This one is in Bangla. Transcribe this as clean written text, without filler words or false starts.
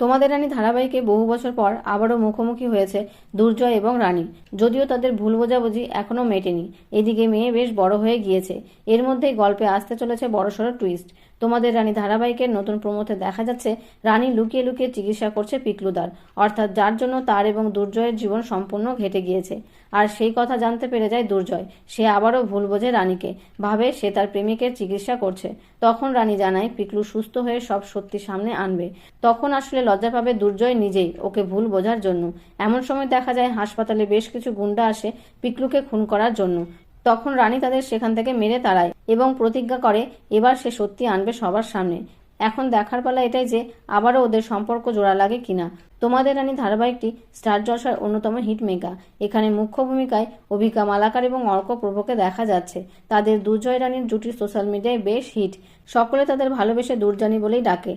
তোমাদের রানী ধারাবাহিকে বহু বছর পর আবারও মুখোমুখি হয়েছে দুর্জয় এবং রানী। যদিও তাদের ভুল বোঝাবুঝি এখনও মেটেনি। এদিকে মেয়ে বেশ বড় হয়ে গিয়েছে। এর মধ্যেই গল্পে আসতে চলেছে বড়সড় টুইস্ট। তোমাদের রানী ধারাবাহিকের নতুন প্রমোতে দেখা যাচ্ছে রানী লুকিয়ে লুকিয়ে চিকিৎসা করছে পিকলুদার, অর্থাৎ যার জন্য তার এবং দুর্জয়ের জীবন সম্পূর্ণ ঘেটে গিয়েছে। আর সেই কথা জানতে পেরে যায় দুর্জয়। সে আবারও ভুল বোঝে রানীকে, ভাবে সে তার প্রেমিকের চিকিৎসা করছে। তখন রানী জানায় পিকলু সুস্থ হয়ে সব সত্যি সামনে আনবে। তখন আসলে লজ্জা পাবে দুর্জয় নিজেই ওকে ভুল বোঝার জন্য। এমন সময় দেখা যায় হাসপাতালে বেশ কিছু গুন্ডা আসে পিকলুকে খুন করার জন্য। তখন রানী তাদের সেখান থেকে মেরে তাড়ায় এবং প্রতিজ্ঞা করে এবার সে সত্যি আনবে সবার সামনে। এখন দেখার পালা এটাই যে আবারও ওদের সম্পর্ক জোড়া লাগে কিনা। তোমাদের রানী ধারাবাহিকটি স্টার জলসার অন্যতম হিট মেকা। এখানে মুখ্য ভূমিকায় অভিকা মালাকার এবং অর্ক প্রভুকে দেখা যাচ্ছে। তাদের দুর্জয় রানীর জুটি সোশ্যাল মিডিয়ায় বেশ হিট। সকলে তাদের ভালোবেসে দুর্জানি বলেই ডাকে।